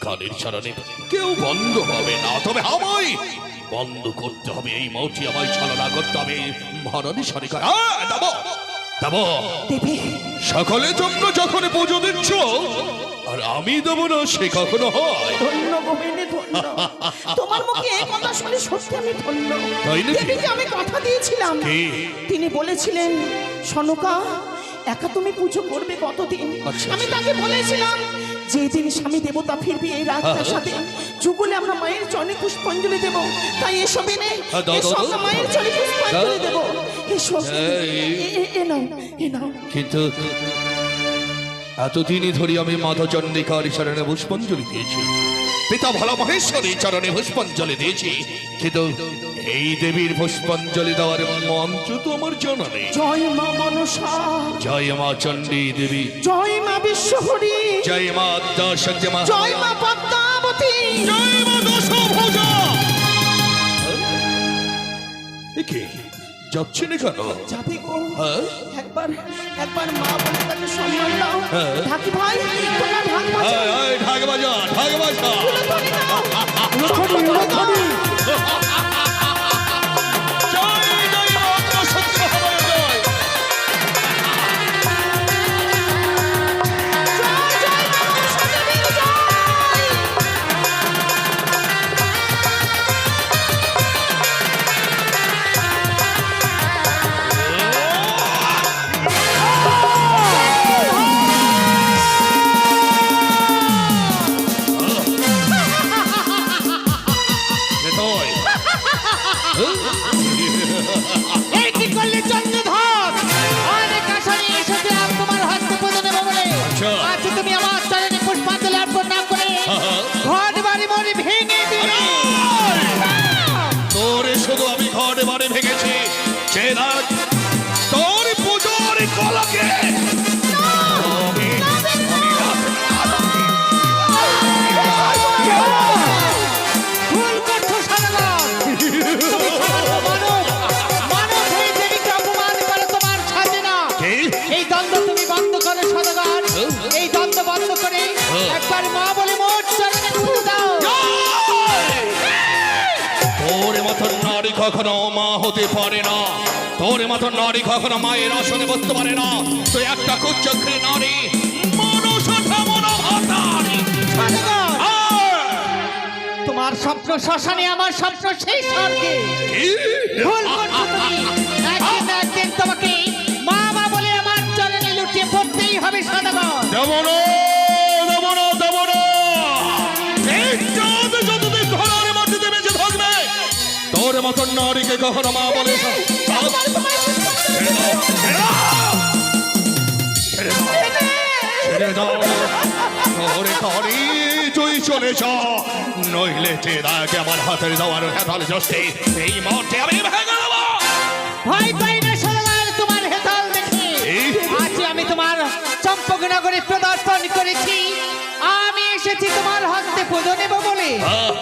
কানের চরণে কেউ বন্ধ হবে না, তবে আমায় বন্ধ করতে হবে। এই মৌটি আমায় ছলনা করতে হবে। মহারানী সরিকা দেবো দেবো সকলে জন্য যখন পুজো দিচ্ছ আর আমি দেবো না, সে কখনো হয়? ধন্য গোবিন্দে ধন্য। তোমার মুখে এই কথা শুনে সত্যি আমি ধন্য। তাই নাকি? দেবীকে আমি কথা দিয়েছিলাম, কি? তিনি বলেছিলেন সনকা একা তুমি পুজো করবে কতদিন। আচ্ছা, আমি তাকে বলেছিলাম যেদিন স্বামী দেবতা ফিরবে এই রাতটার সাথে যুগলে আমরা মায়ের চরণে পুষ্পাঞ্জলি দেব। তাই এসব এনে দাও, এসব দাও, আমরা মায়ের চরণে পুষ্পাঞ্জলি দেব। এসব এ নাও এ নাও। কিন্তু এতদিনই ধরে আমি মাতা চন্ডিকার চরণে পুষ্পাঞ্জলি দিয়েছি, পিতা ভালা মহেশ্বরী চরণে পুষ্পাঞ্জলি দিয়েছি, কিন্তু এই দেবীর পুষ্পাঞ্জলি দেওয়ার মন্ত্র তো আমার জানা নেই। জয় মা মনসা, জয় মা চণ্ডী দেবী, জয় মা বিশ্বহরি, জয় মা আদ্যাশক্তি মা, জয় মা পদ্মাবতী, জয় মা দশভুজা। একে যাচ্ছে না কেন? যাবে গো। হ্যাঁ? একবার একবার মা বলে তাকে সম্মান দাও। হ্যাঁ। ঢাকি ভাই তোমরা ঢাক বাজাও। ঢাক বাজা, ঢাক বাজা। জয় জয় মা আদ্যাশক্তি মা, জয়। এই কি করলে চন্দ্রধর? অনেক আশা নিয়ে এসেছিলাম তোমার হস্তে পুজো দেবো বলে। আজ তুমি আমার চরণে পুষ্পাঞ্জলি অর্পণ না করে ঘর বাড়ি মরে ভেঙে দিলে। তোরে শুধু আমি ঘর বাড়ি ভেঙেছি, সে রাত তোর পুজোর কলকে ভুল করছো সদাগর। তুমি সামান্য মানব, মানব হয়ে দেবীকে অপমান করে তোমার সাজে না। কি? এই দ্বন্দ্ব তুমি বন্ধ করো সদাগর। এই দ্বন্দ্ব বন্ধ করে একবার মা বলে মোট চরণে পুজো দাও। তোর মতন নারী কখনো মা হতে পারে না, তোর মতন নারী কখনো মায়ের আসনে বসতে পারে না। তুই একটা কুচক্রী নারী, মনুষ্যটা মনোভাতারি। সদাগর, তোমার স্বপ্ন শ্মশানে, আমার স্বপ্ন সেই স্বর্গে। ভুল করছো তুমি। একদিন না একদিন তোমাকে মা মা বলে আমার চরণে লুটিয়ে পড়তেই হবে সদাগর। দেব না, দেব না, দেব না। এই চাঁদ যতদিন ঘরের মধ্যে বেঁচে থাকবে, তোর মতন নারীকে কখনো মা বলে না। ছেড়ে দাও, তোরে করি তুই চলে যা, নইলে যে রাগে আমার হাতের দেওয়ার হেতাল জস্তে এই মুহূর্তে আমি ভেঙে দেবো। ভয় পাই না সদাগর তোমার হেতাল দেখে। আজ আমি তোমার চম্পকনগরে প্রদর্শন করেছি। আমি এসেছি তোমার হস্তে পুজো নেব বলে।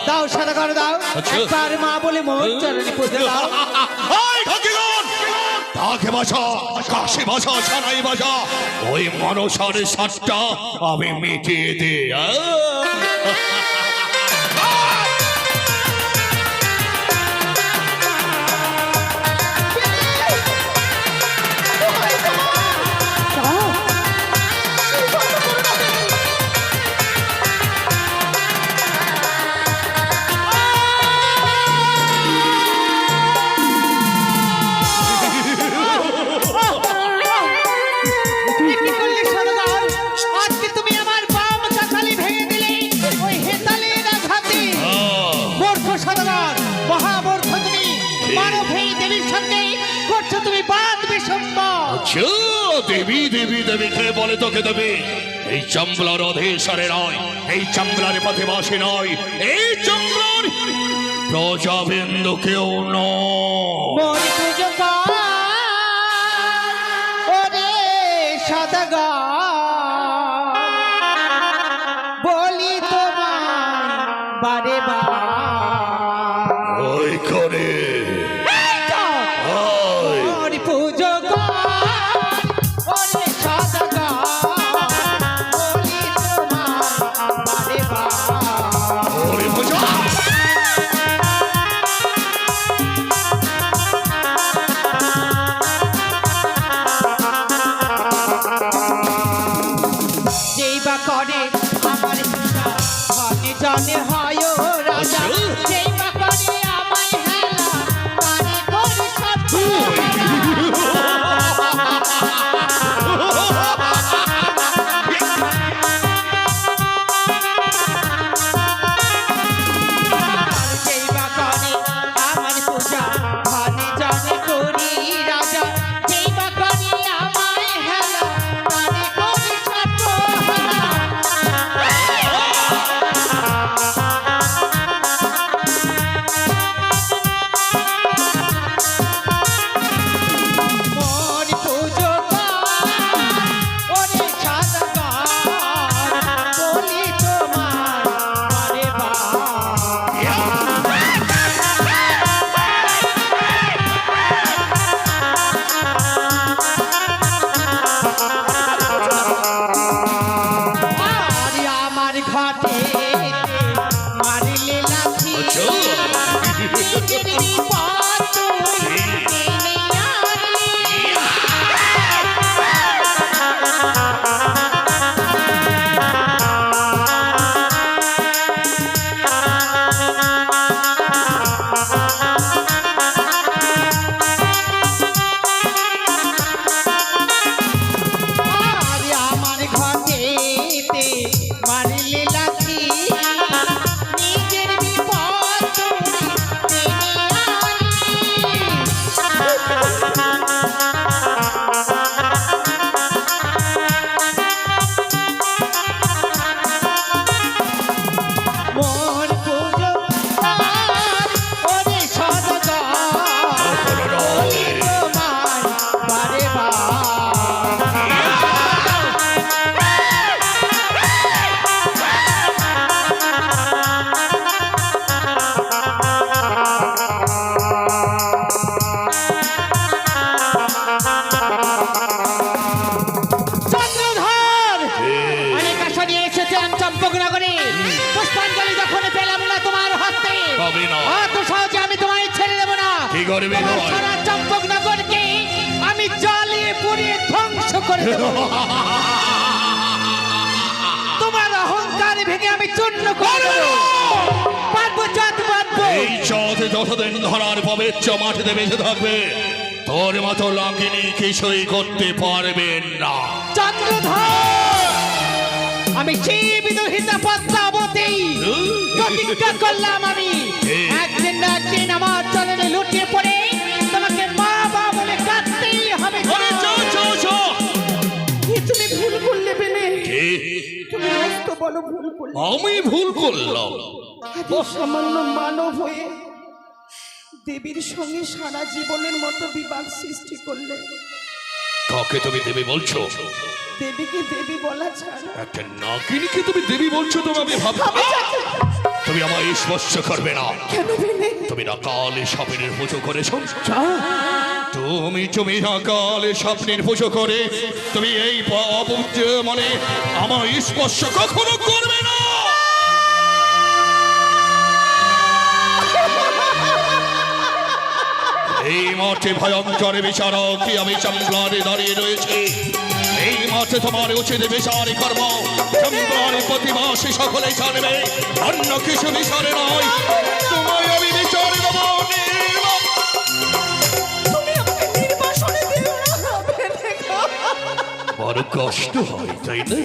দাও সদাগর দাও, আচ্ছা। একবার মা বলে মোর চরণে পুজো দাও। ওই ঢাকিগণ, ঢাকে বাসা, কাশি বাসা, সানাই বাসা, ওই মনসার সাতটা আমি মিটিয়ে দে। কি করলে সদাগর? আজকে তুমি আমার বাম কাঁঠালি ভেঙে দিলে ওই হেতালের আঘাতে। মূর্খ সদাগর, মহামূর্খ তুমি। মানব হয়ে দেবীর সঙ্গে করছো তুমি বাদ বিসম্বাদ। আচ্ছা, দেবী দেবী দেবী কে বলে তোকে দেবী? এই চামলার অধীশ্বরে নয়, এই চামলার পথে বাসে নয়, এই চামলার প্রজাবিন্দু কেউ নয়। মোর পুজো কর, ওরে সদাগর, বলি তোমায় বারে বার। ওই করে ওই মোর পুজো কর, ওরে সদাগর, বলি তোমায় বারে বার। জানে হয় ও রাজা যেই বা করে আমায় হেলা তারে করি সত্য যেই বা করে আমার পূজা ভানে জানে করি রাজা যেই বা করে আমায় হেলা তারে করি সত্য মোর পুজো ওরে সাদাগার বলি তোমার বারে আর আমার ঘাটে মারিলে লাথি নিজের বিপদ তুই টেনে আনলি। আর আমার ঘাটেতে মারিলে লাথি নিজের বিপদ তুই টেনে আনলি। মোর পুজো ওরে সদাগর বলি তোমার বারে চন্দ্রধর অনেক আশা নিয়ে এসেছেন চম্পকনগরে পুষ্পাঞ্জলি যখন পেলাম না তোমার হাতে পাবে না। অত সহজে আমি তোমায় ছেড়ে দেবো না কি করবে তোমার তোমায়? সারা চম্পকনগরকে আমি জ্বালিয়ে পুড়িয়ে ধ্বংস করে দেবো তোমার অহংকার ভেঙে আমি চূর্ণ করে দেবো পারবো যত পারবো এই চাঁদ যতদিন ধরার পবিত্র মাটিতে বেঁচে থাকবে তোর মতো লাকিনি কিছুই করতে পারবেন না। চন্দ্রধর আমি জীবিতহিতা পদ্মাবতী প্রতিজ্ঞা করলাম আমি একদিন না একদিন আমার চরণে লুটিয়ে পড়ে তোমাকে মা বাবা বলে কাঁদতেই হবে আরে চো চো চো। এ তুমি ভুল করলে বেনে কে? তুমি মস্ত বড় ভুল করলে আমি ভুল করলাম? এত সামান্য মানব হয়ে দেবীর সঙ্গে সারা জীবনের মতো বিবাদ সৃষ্টি করলে কাকে তুমি দেবী বলছো? দেবীকে দেবী বলা ছাড়া একটা নাকিনীকে তুমি দেবী বলছো? তুমি ভাবছো তুমি আমায় স্পর্শ করবে না? কেন বেনে তুমি কালে স্বপ্নের পুজো করেছো। তুমি কালে স্বপ্নের পুজো করে তুমি এই মানে আমায় স্পর্শ কখনো করবে না। এই মাঠে ভয়ঙ্কর বিচারক আমি চম্পলারে দাঁড়িয়ে রয়েছে। এই মাঠে তোমার উচিত বিচার কর্ম চম্পলার প্রতিবাসী সকলে জানবে, অন্য কিছু বিচারে নয়। তোমায় আমি বিচার দেবো। তুমি আমাকে নির্বাসনে দিও না বেনে গো। বড় কষ্ট হয় তাই না?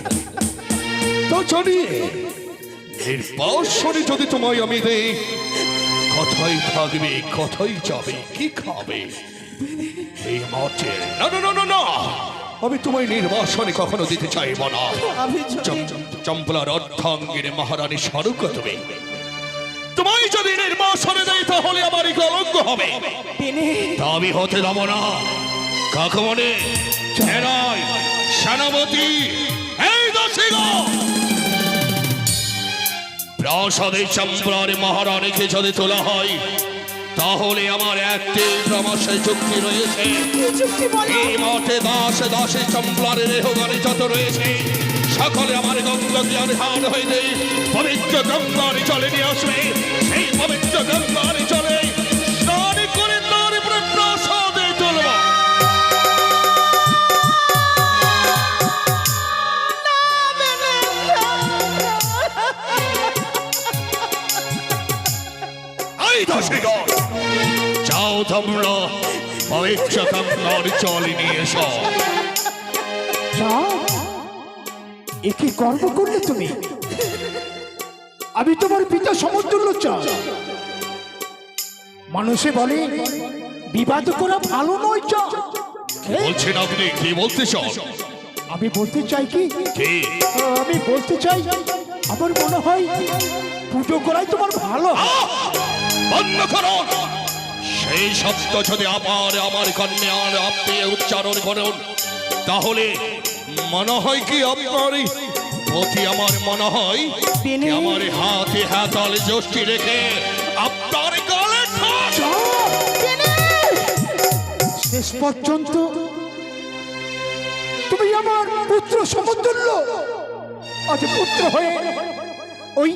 তো জানি নির্বাসনে যদি তোমায় আমি দেই, কথাই থাকবে কথাই যাবে, কি খাবে এই মাঠে? না না না না না, আমি তোমায় নির্বাসনে কখনো দিতে চাইব না। আমি যদি চম্পলার অর্ধাঙ্গিনী মহারানী স্বরূপ তুমি তোমায় যদি নির্বাসনে দেই তাহলে আমারই কলঙ্ক হবে। বেনে তা আমি হতে দেব না। কাকমনে চেনাই সেনাপতি এই দশিগো প্রাসাদে চম্পলার মহারানীকে যদি তোলা হয় তাহলে আমার একটি ক্রমশে চুক্তি রয়েছে। কি চুক্তি বলো? এই মাঠে দাসে দাসে চম্পলার রেহগানে যত রয়েছে সকলে আমার গঙ্গাকে ধান হইতে পবিত্র গঙ্গার জলে নিয়ে আসবে। সেই পবিত্র গঙ্গার জলে স্নান করে তার উপরে প্রাসাদে তুলব। এই দাসীগণ, যাও তোমরা পবিত্র গঙ্গার জল নিয়ে এসো। একে গর্ব করলে তুমি? আমি তোমার পিতা সমতুল্য চাই। মানুষে বলে বিবাদ করা ভালো নয় চা। বলছেন আপনি, কি বলতে চান? আমি বলতে চাই কি, কি? আমি বলতে চাই আমার মনে হয় পুজো করাই তোমার ভালো। বন্ধ করো! সেই শব্দ যদি আবার আমার কন্যার আপনি উচ্চারণ করুন, তাহলে মনে হয় কি আপনার প্রতি আমার মনে হয় কি আমার হাতে হাতাল জষ্টি রেখে আপনার গলে ঠোঁট। শেষ পর্যন্ত তুমি আমার পুত্র সমতুল্য। আজ পুত্র হয়ে ওই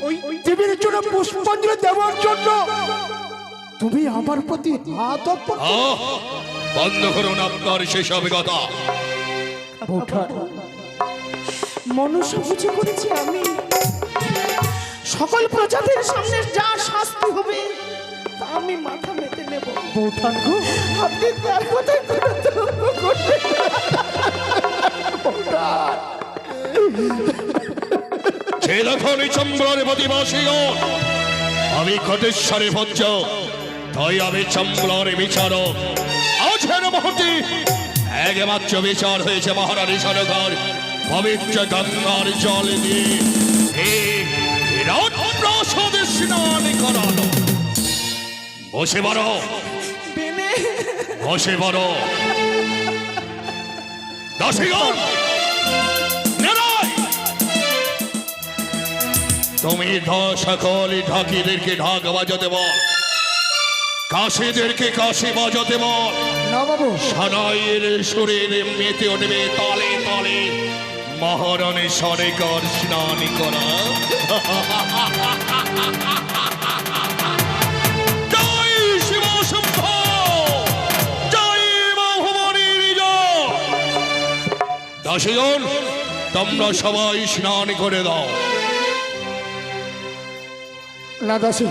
দেবীর জন্য পুষ্পাঞ্জলি দেওয়ার জন্য তুমি আমার প্রতি হাত অর্পণ করো। বন্ধ করুন আপনার সেসব কথা। মনসা পুজো করেছি আমি, সকল প্রজাদের সামনে যা শাস্তি হবে তা আমি মাথা মেতে নেব। বৌঠান গো, আপনি তার কথায় কোনো তর্ক করবেন না। সে যখন চম্বলের প্রতিবাসীগণ, আমি ঘটেশ্বরে ভঞ্জ, তাই আমি চম্বলের বিচারক। আজের মুহূর্তে একমাত্র বিচার হয়েছে মহারানী সরকার পবিত্র গঙ্গার জল দিয়ে এই রাজপ্রাসাদে স্নান করানো। বসে পড়ো, বেনে বসে পড়ো। দাসীগণ, নেড়াই! তুমি সকল ঢাকিদেরকে ঢাক বাজাতে বল, কাশিদেরকে কাশি বাজাতে বল। না বাবু, সানাইয়ের সুরের মেতে উঠবে তালে তালে মহারানী সরেকর স্নান করা। জয় শিব শম্ভ, জয় বাহুবলী বিজয়। দাসীগণ, তোমরা সবাই স্নান করে দাও। না দাসী,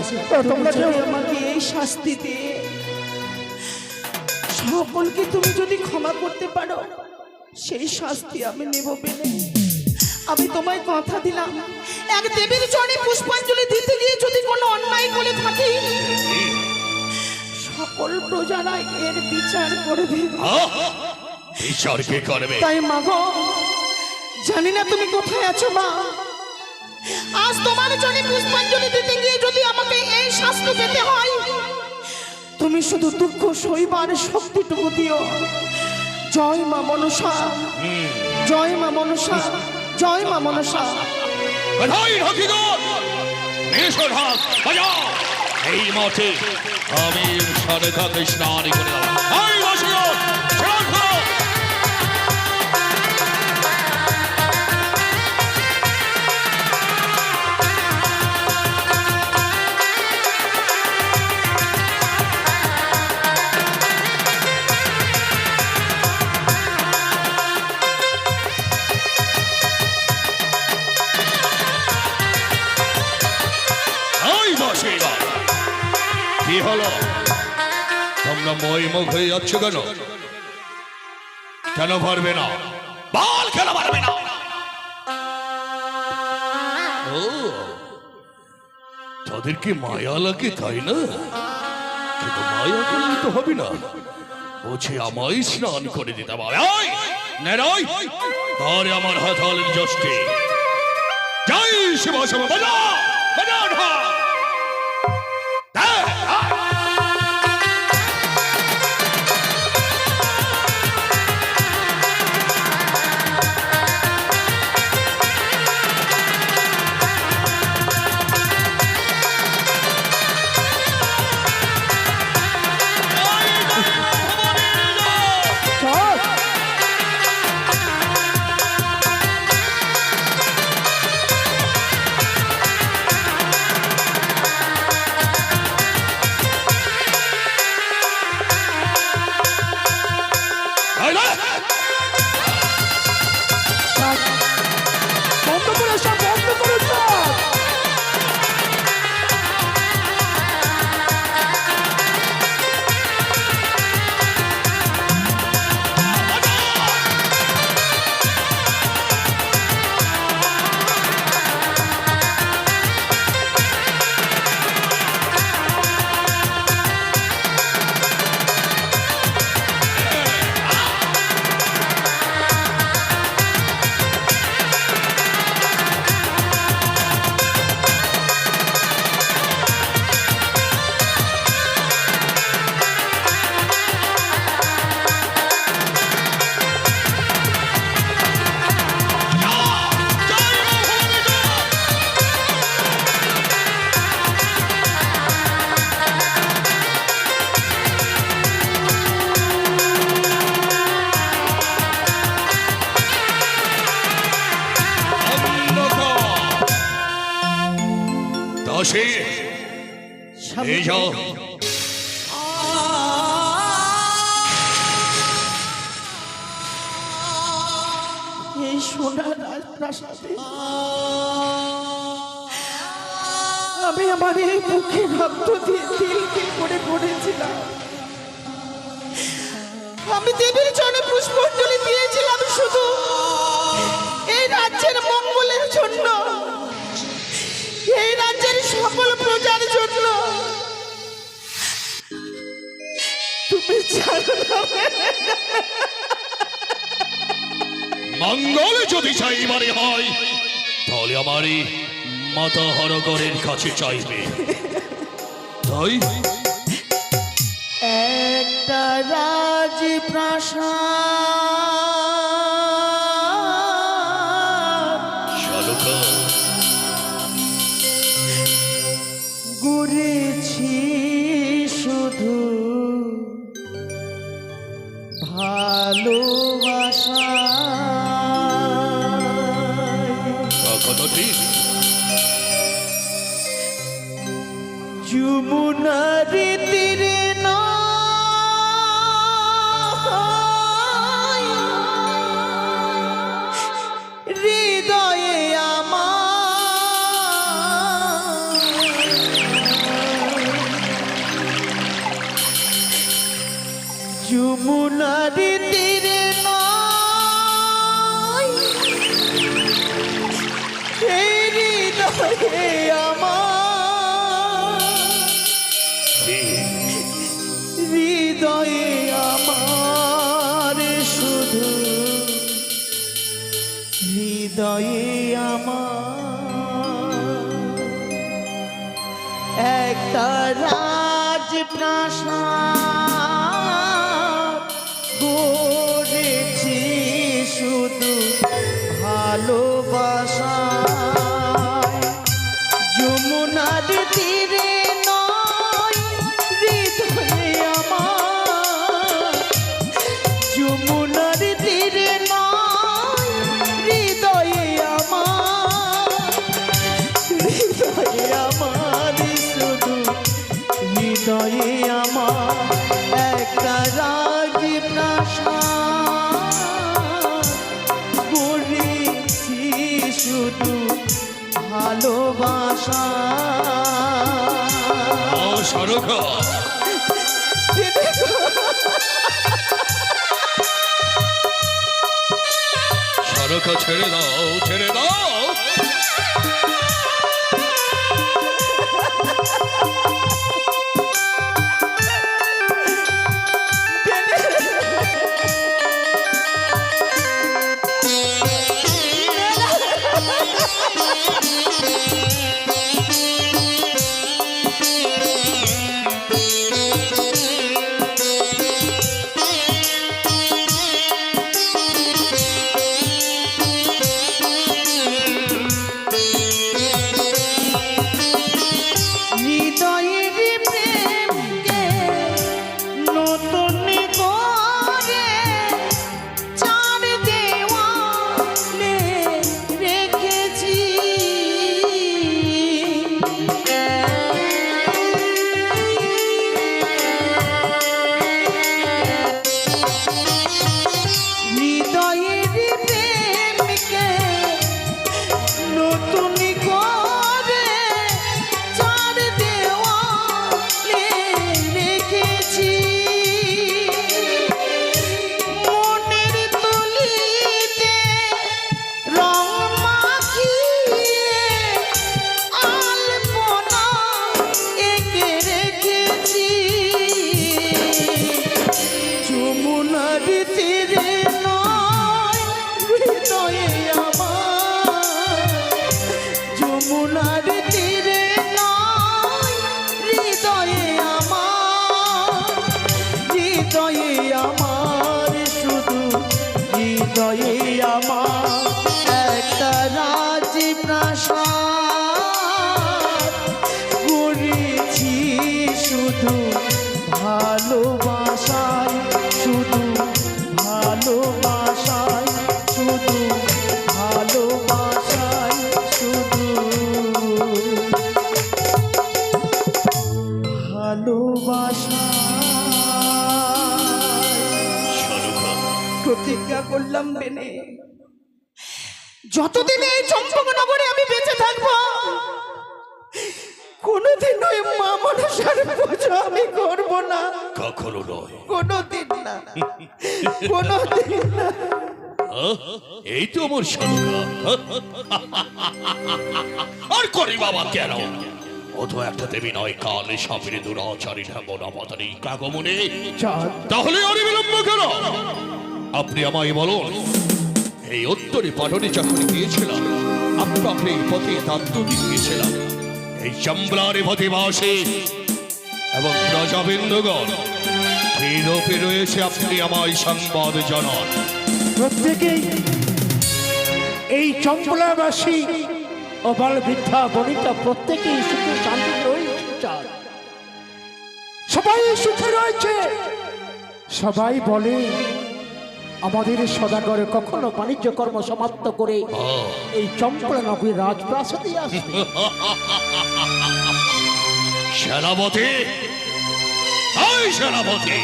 তোমরা কেউ যদি আমাকে এই শাস্তি দিয়ে সকলকে তুমি যদি ক্ষমা করতে পারো, সেই শাস্তি আমি নেব বেনে। আমি তোমায় কথা দিলাম, এক দেবীর চরণে পুষ্পাঞ্জলি দিতে গিয়ে যদি কোনো অন্যায় করে থাকি, সকল প্রজারা এর বিচার করবে। বিচার কে করবে? তাই মা গো, জানি না তুমি কোথায় আছো মা, আজ তোমার জন্য পুষ্পাঞ্জলি দিতে গিয়ে যদি আমাকে এই শাস্তি পেতে হয়, তুমি শুধু দুঃখ সইবার শক্তিটুকু দিও। জয় মা মনসা, জয় মা মনসা, জয় মা মনসা। কোথায় ঢাকিগণ? এসো ঢাক বাজাও। এই মাঠে আমি সরেকাকে স্নান করে দাও। এই দাসীগণ, স্নান করো। কি হলো? তোমরা মই মুখ হয়ে যাচ্ছ কেন? কেন পারবে না? বল, কেন পারবে না? ও, তাদেরকে মায়া লাগে তাই না? কিন্তু মায়া করলে তো হবে না, বলছে আমায় স্নান করে দিতে হবে। নেড়াই ধরে আমার হাতালের জষ্টে। জয় শিব শম্ভ, বাজাও বাজাও ঢাক। দাসী এই যাও। এই সোনার রাজপ্রাসাদে আমি আমার এই মুখে রক্ত দিয়ে তিল তিল করে গড়েছিলাম। আমি দেবীর চরণে পুষ্পাঞ্জলি দিয়েছিলাম শুধু এই রাজ্যের মঙ্গলের জন্য, এই রাজ্যের সকল প্রজার জন্য। তুমি জানো না মঙ্গল যদি চাইবারে হয় তাহলে আমারই মাতা হরগড়ের কাছে চাইবে। তাই একটা রাজপ্রাসাদ শালুকা গড়েছি শুধু ভালোবাসা। কথা ঠিক। যমুনার তীরে নয়, হৃদয়ে আমার যমুনার তীরে নয়, এই হৃদয়ে আমার, হৃদয়ে আমার শুধু, হৃদয়ে আমার একটা রাজপ্রাসাদ গড়েছি শুধু ভালোবাসা। যমুনার তীরে নয়, হৃদয়ে আমার, যমুনার তীরে নয়, হৃদয়ে আমার, হৃদয়ে আমার শুধু, হৃদয়ে আমার একটা রাজপ্রাসাদ গড়েছি শুধু ভালোবাসা। শালুকা শালুকা ছেড়ে দাও, ছেড়ে দাও। হৃদয়ে আমার একটা রাজপ্রাসাদ গড়েছি শুধু ভালোবাসায়, শুধু ভালোবাসায়, শুধু ভালোবাসায়, শুধু প্রতিজ্ঞা করলাম বেনে, যতদিন এই চম্পকনগরে আমি বেঁচে থাকবো কোনোদিন ওই মা মনসার পুজো আমি করব না, কখনো নয়। কোনোদিন না, কোনোদিন না। এই তো আমার সংজ্ঞা। আর করি বাবা কেন? ও তো একটা দেবী নয়, কালে সাপের দুরাচারী ঢামনাপাতারি কাগমনে। তাহলে আর বিলম্ব কেন? আপনি আমায় বলুন, এই উত্তরে পাটনে যখন গিয়েছিলাম, আপনাকে এই পথে দান্ত দিয়েছিলাম, এই চাম্বলারে পথে বাসে এবং প্রজাবৃন্দগণ কি রূপে রয়েছে আপনি আমায় সংবাদ জানান। প্রত্যেকেই এই চম্পলাবাসী ও বাল বৃদ্ধা বনিতা প্রত্যেকেই সুখে শান্তি রয়েছে চান। সবাই সুখে রয়েছে। সবাই বলে আমাদের সদাগরে কখনো বাণিজ্য কর্ম সমাপ্ত করে এই চম্পলা নগরী রাজপ্রাসাদে আসবে। সেনাপতি, এই সেনাপতি,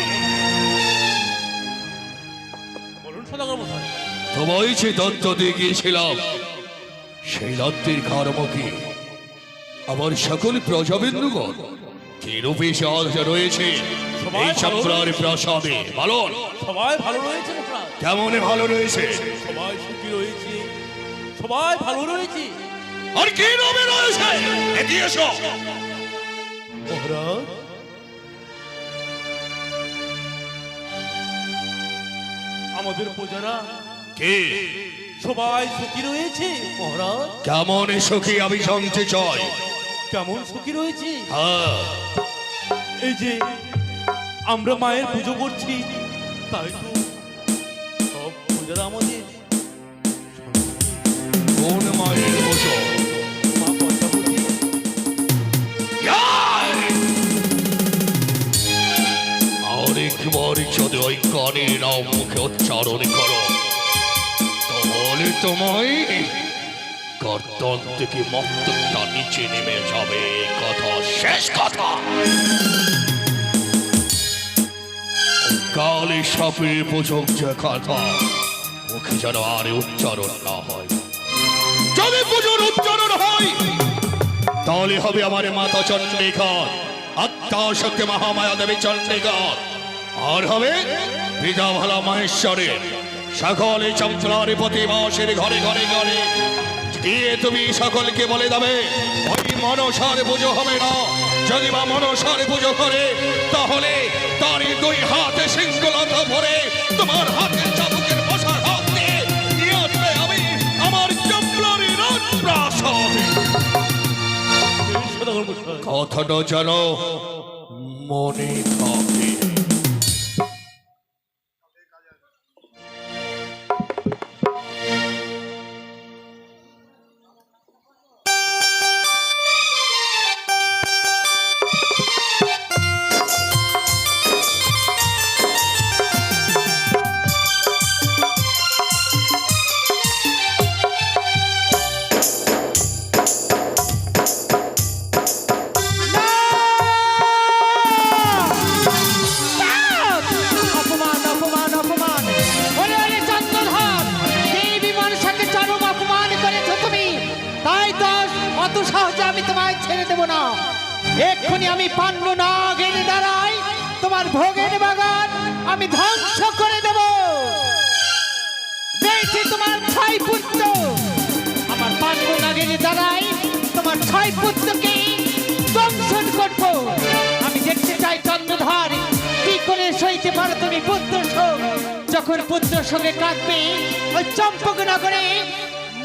বলুন সদাগর মশাই। তোমায় যে দত্ত দিয়ে গিয়েছিলাম, সেই দত্তের কর্মকে আমার সকল প্রজাবিন্দুগণ কি রূপে সাহায্য রয়েছে এই চাম্বলার প্রাসাদে বলুন। সবাই ভালো রয়েছে মহারাজ। কেমন ভালো রয়েছে? সবাই সুখী রয়েছে, সবাই ভালো রয়েছে। আর কি রূপে রয়েছে এগিয়ে এসো। মহারাজ, আমাদের প্রজারা কে সবাই সুখী রয়েছে মহারাজ। কেমন সুখী আমি জানতে চাই। কেমন সুখী রয়েছে? হ্যাঁ, এই যে আমরা মায়ের পুজো করছি, তাই তো সব প্রজারা আমাদের কোন মায়ের পুজো? মা পদ্মাবতী। আরেকবার যদি ওই কানের নাম মুখে উচ্চারণ করো, তাহলে তোমায় গর্দন থেকে মস্তকটা নিচে নেমে যাবে। কথা শেষ কথা। কালে সাপের পুজোর যে কথা মুখে যেন আর উচ্চারণ না হয়। যদি পুজোর উচ্চারণ হয় তাহলে হবে আমার মাতা চন্দ্রিকার, আত্মা শক্তি মহামায়া দেবী চন্দ্রিকার, আর হবে পিতা ভালা মহেশ্বরের। সকলে চম্পলার প্রতিবাসের ঘরে ঘরে ঘরে গিয়ে তুমি সকলকে বলে দেবে ওই মনসার পুজো হবে না। যদি বা মনসার পুজো করে তাহলে তারই দুই হাতে সিংহলতা ভরে তোমার হাতের চাবুকের বসার হাত দিয়ে নিয়ে আসবে আমি আমার চম্পলার রাজপ্রাসাদে। সদাগর মশাই, কথাটা যেন মনে থাকে। অপমান অপমান অপমান! ওরে ওরে চন্দ্রধর, দেবী মনসাকে চরম অপমান করেছ তুমি, তাই তো অত সহজে আমি তোমায় ছেড়ে দেব না। এক্ষুনি আমি পান্ডু নাগের দ্বারাই তোমার ভোগের বাগান আমি ধ্বংস করে দেব। দেখছি তোমার 6 পুত্র, আমার পান্ডু নাগের দ্বারাই তোমার 6 পুত্রকে দংশন করব। আমি দেখতে চাই চন্দ্রধর কি করে সইতে পারো তুমি পুত্র শোক। যখন পুত্র শোকে কাঁদবে ওই চম্পকনগরে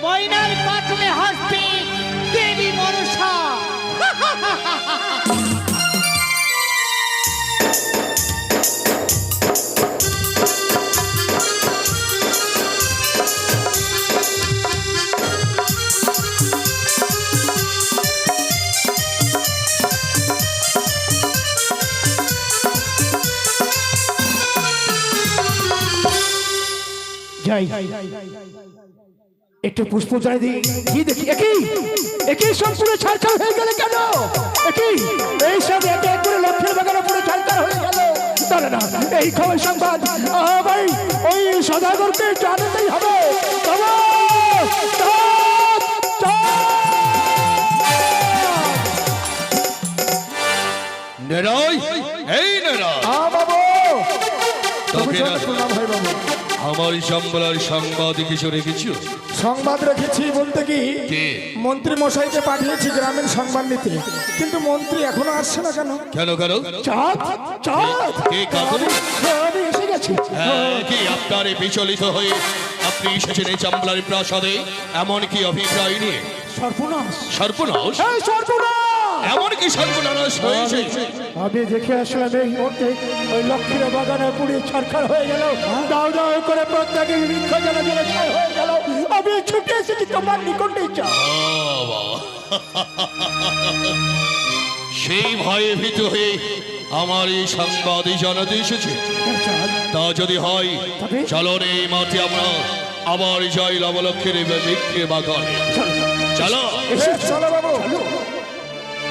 ময়নার পাটনে হাসবে দেবী মনসা। যাই একটু পুষ্প জলে দিই। কি দেখি একই একই সম্পূর্ণ ছাড়ছাড় হয়ে গেল কেন? একই এই সব একে এক করে লক্ষ্যের বাগানে পুরো ছাড়ছাড় হয়ে গেল। দাঁড়া না, এই খবর সংবাদ ভাই ওই সদাগরকে জানাতেই হবে। বাবা, চাঁদ, নেরাই, এই নেরাই, বাবু তোকে না প্রণাম ভাই বাবু। আমার সম্বলার সংবাদ কিছু রেখেছো? সংবাদ রেখেছি বলতে কি কে? মন্ত্রী মশাইকে পাঠিয়েছি গ্রামের সংবাদ নিতে, কিন্তু মন্ত্রী এখনো আসছে না কেন? কেন কেন? চাঁদ, চাঁদ, কে কাকুরি? আমি এসে গেছি। কি আপনার বিচলিত হয়ে আপনি এসেছেন এই চাম্বলার প্রাসাদে এমন কি অভিপ্রায় নিয়ে? সর্বনাশ, সর্বনাশ? এই সর্বনাশ! এমন কি সর্বনাশ হয়েছে? আমি দেখে আসলাম এই মুহূর্তে ওই লক্ষ্মীর বাগানে পুড়ে ছারখার হয়ে গেল, দাও দাও করে প্রত্যেকে বৃক্ষ জ্বালা জ্বালা ছাই হয়ে গেল। আমি ছুটে এসেছি তোমার নিকটে। বাবা, সেই ভয়ে ভীত হয়ে আমার এই সংবাদ জানাতে এসেছে। তা যদি হয় চলো রে এই মাঠে আমরা আবার যাই লবলক্ষের বৃক্ষের বাগানে। চলো চলো বাবু,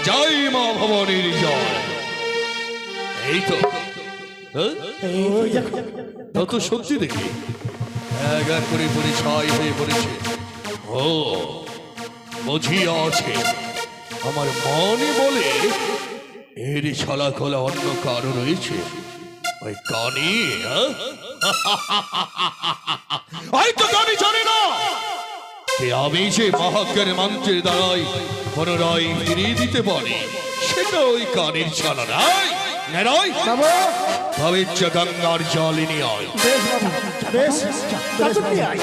জয় মা ভবানীর জয়। এই তো, হ্যাঁ? ওই দেখো, তা তো সত্যি দেখি এক এক করে পরিচয় হয়ে পড়েছে। ও বুঝিয়া আছে, আমার মনে বলে এর ছলা খোলা অন্য কারো রয়েছে। ওই কানি, হ্যাঁ? ওই তো কানি জানি না যে আমি যে মহাজ্ঞানের মন্ত্রের দ্বারাই পুনরায় ফিরিয়ে দিতে পারি, সেটা ওই কানের ছলা নাই। নেরয় বাবু, পবিত্র গঙ্গার জল নিয়ে আয়। বেশ বাবু, বেশ, তাড়াতাড়ি আয়।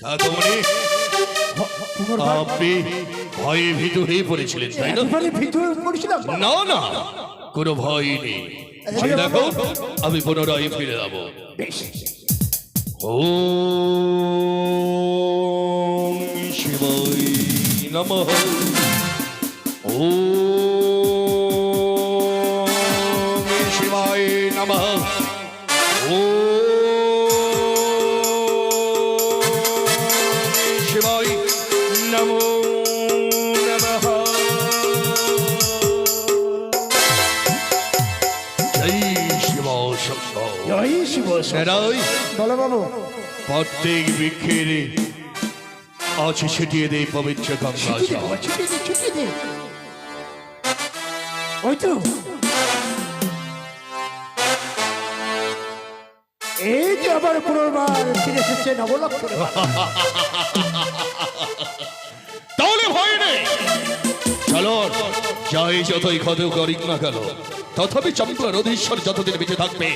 ঠাকুমনি, আপনি ভয়ে ভীত হয়ে পড়েছিলেন তাই না? একেবারে ভিতরে পড়েছিলাম। না না, কোনো ভয় নেই। এই দেখো আমি পুনরায় ফিরে যাবো। ওম শিবায় নমঃ। ওম শিবায় নমঃ। ওম শিবায় নমো নমঃ। জয় শিব শম্ভো। জয় শিব। সেরাই বলো বাবু। প্রত্যেক বৃক্ষের আছে ছিটিয়ে দেয় পবিত্র গঙ্গা জল। ছুটি দে। ওই তো, এই যে আবার পুনর্বার ফিরে এসেছে নবলক্ষ্য। তাহলে ভয় নেই। চলো যাই যতই ক্ষত করিক না কেন, তথাপি চম্পলার অধীশ্বর যতদিন বেঁচে থাকবে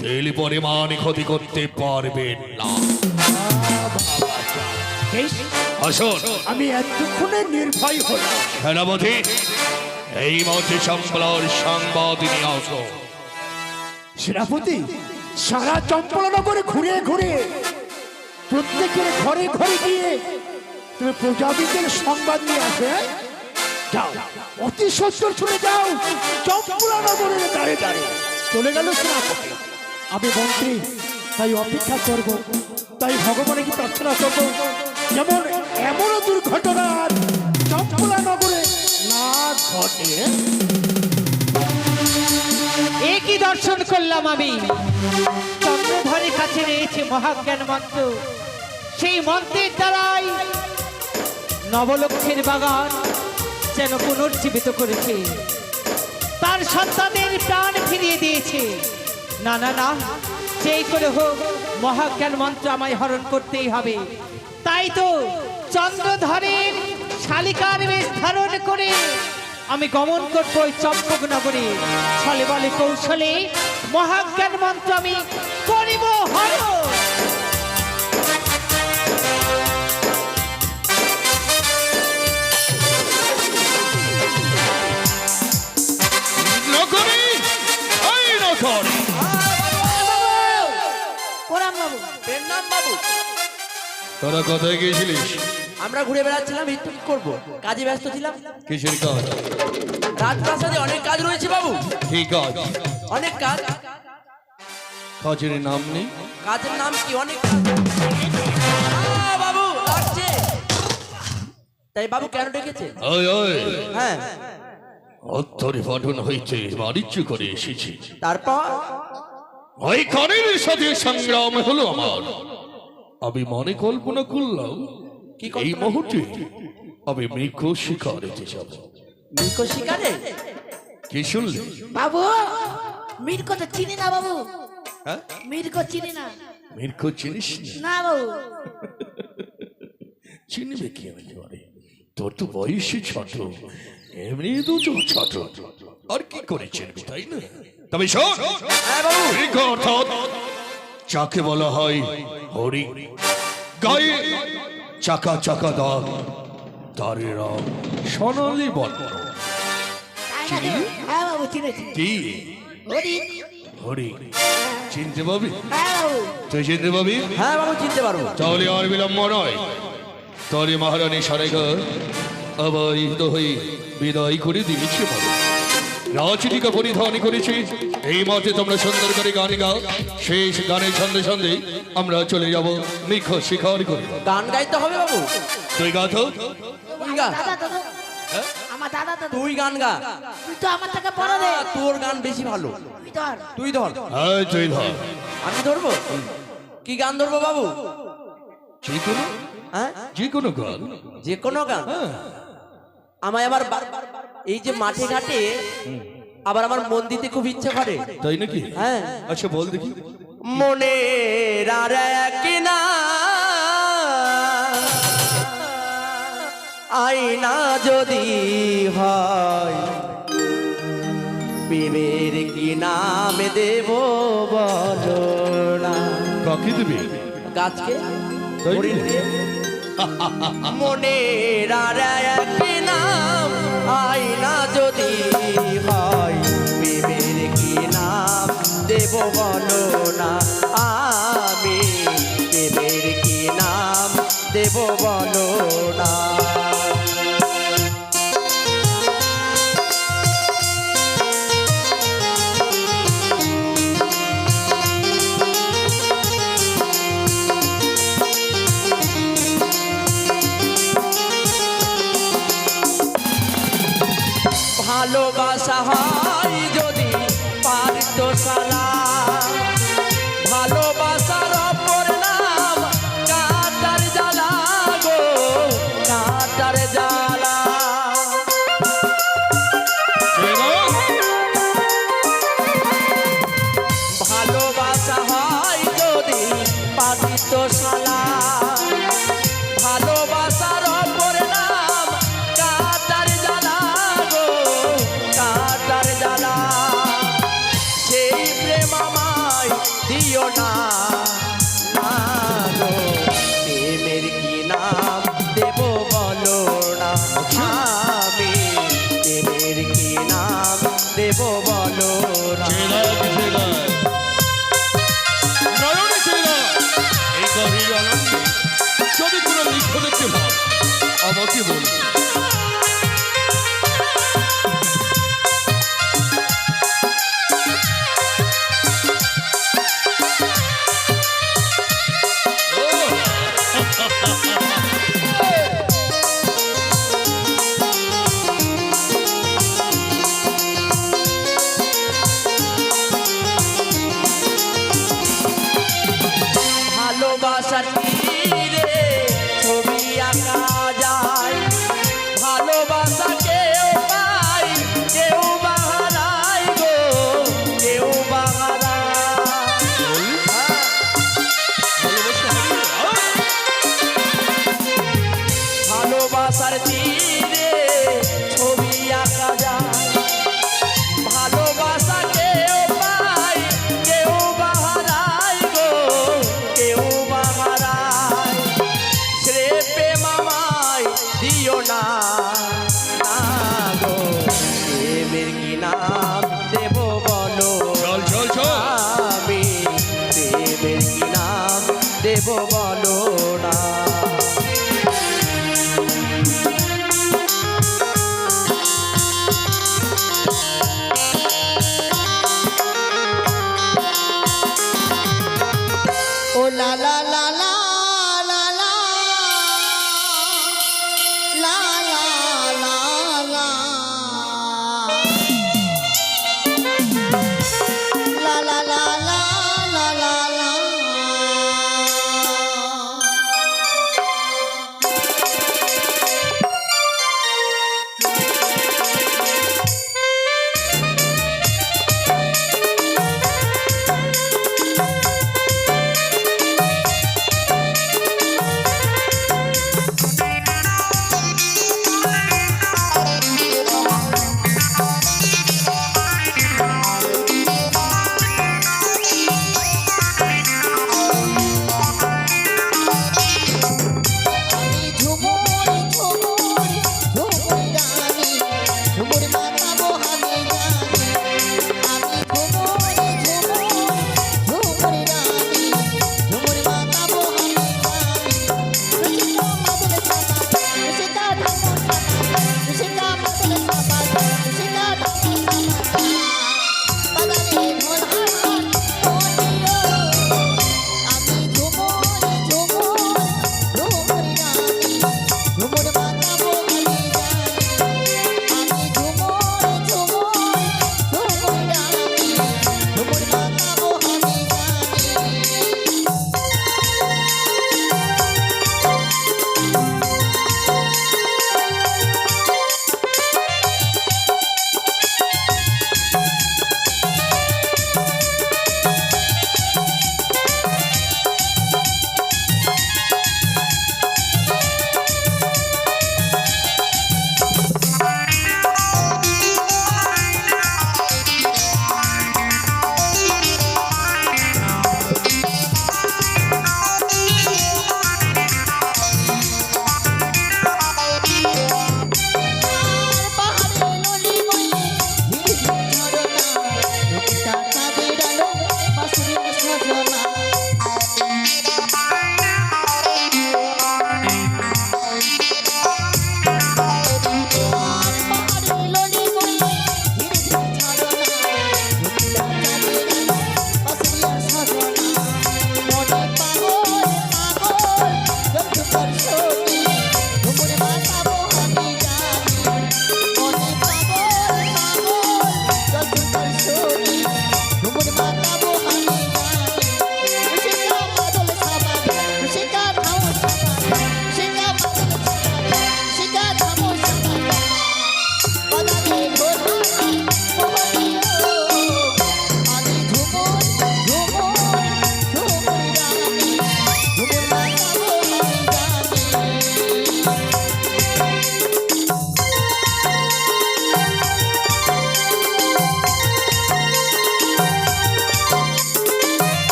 তেল পরিমাণ ক্ষতি করতে পারবেন না। আসুন, আমি এতক্ষণে নির্ভয় হলাম। সেনাপতি এই মধ্যে চম্পলার সংবাদ নিয়ে আসো। সেনাপতি, সারা চম্পলনগরে ঘুরে ঘুরে প্রত্যেকের ঘরে ঘরে গিয়ে তুমি প্রজাপতির সংবাদ নিয়ে আসবে। যাও, অতি সত্তর চলে যাও চম্পলনগরের দাঁড়ে দাঁড়ে। চলে গেল সেনাপতি। আমি মন্ত্রী, তাই অপেক্ষা করব, তাই ভগবানের কি প্রার্থনা করব যেমন এমনও দুর্ঘটনা চম্পলনগরে না ঘটে। একই দর্শন করলাম আমি। চন্দ্রধরের কাছে রয়েছে মহাজ্ঞান মন্ত্র। সেই মন্ত্রের দ্বারাই নবলক্ষের বাগান যেন পুনর্জীবিত করেছে, তার সন্তানের প্রাণ ফিরিয়ে দিয়েছে। না না না, যেই করে হোক মহাজ্ঞান মন্ত্র আমায় হরণ করতেই হবে। তাই তো চন্দ্রধরের শালিকার বেশ ধারণ করে আমি গমন করবো ওই চম্পক নগরে। ছলে বলে কৌশলে মহাজ্ঞান মন্ত্র আমি করিব হরণ। নগরী, এই নগরী, তোরা কোথায় গিয়েছিলিস? আমরা ঘুরে বেড়াচ্ছিলাম, একটু কি করবো, কাজে ব্যস্ত ছিলাম। কিসের কাজ? রাজপ্রাসাদে অনেক কাজ রয়েছে বাবু, কি কাজ? অনেক কাজ। কাজের নাম নেই? কাজের নাম কি? অনেক কাজ। বাবু লাগছে। তাই বাবু কেন ডেকেছে? ওই ওই, হ্যাঁ, অত্তরে পাঠন হইতে বাণিজ্য করে এসেছি। তারপর ওই কানের সাথে সংগ্রাম হলো আমার। আমি মনে কল্পনা করলাম কি এই কল্পনা? মুহূর্তে আমি মৃগ শিকারেতে যাব। মৃগ শিকারে? কি শুনলে? বাবু মির্ক তো চিনি না বাবু, হ্যাঁ? মির্ক চিনি না। মৃগ চিনিস না? না বাবু, চিনবে কি আমি জানি? তোর তো বয়সী ছোট, এমনি তো ছোট, আর কি করে চিনবি, তাই না? তবে শোন, মৃগ অর্থাৎ যাকে বলা হয় হরিণ, গায়ে চাকা চাকা দাগ, তার রং সোনালি বর্ণ। তাই নাকি? হ্যাঁ বাবু চিনেছি। কি হরিণ। হরিণ চিনতে পাবি? হ্যাঁ বাবু। তুই চিনতে পাবি? হ্যাঁ বাবু চিনতে পারবো। তাহলে আর বিলম্ব নয়, তরে মহারানী সারেগা অবহিত হয়ে বিদায় করে দিয়েছে। বলো, রাজনীতিকা পরিধান করেছি, এই মতে তোমরা সুন্দর করে গান গাও। শেষ গানের সন্ধে সন্ধে আমরা চলে যাব মৃগ শিকার করে। গান গাইতে হবে বাবু। তুই গা তো। তুই গা। দাদা দাদা, আমার দাদা দাদা, তুই গান গা। তুই তো আমার থেকে বড় রে। তোর গান বেশি ভালো। তুই ধর। তুই ধর। হ্যাঁ তুই ধর। আমি ধরবো? কি গান ধরবো বাবু? যে কোনো, হ্যাঁ যে কোনো গান। যে কোনো গান? হ্যাঁ, আমায় আবার এই যে মাঠে ঘাটে আবার আমার মন দিতে খুব ইচ্ছে করে। তাই নাকি? হ্যাঁ। আচ্ছা বল দেখি। মনে কিনা আয়না যদি হয়, প্রেমের কি নাম দেব বলো না। কাকে দেবে? গাছকে? তাই হরিণকে? মনের আর একটি নাম আয়না যদি হয়, প্রেমের কি নাম দেব বলো না। আমি প্রেমের কি নাম দেব বলো না। ভালোবাসা হয় যদি পারতোষালা, ভালোবাসার অপর নাম কাটার জ্বালা গো, কাটার জ্বালা। ভালোবাসা হয় যদি পারতোষালা, ভালোবাসার অপর নাম কাটার জ্বালা গো, কাটার জ্বালা। সেই প্রেম আমায় দিও না, না গো, প্রেমের কি নাম দেব বলো না। আমি প্রেমের কি নাম দেব বলো না। এই গভীর আনন্দে যদি কোনো লিখ্য দেখতে পাও আমাকে বলবে।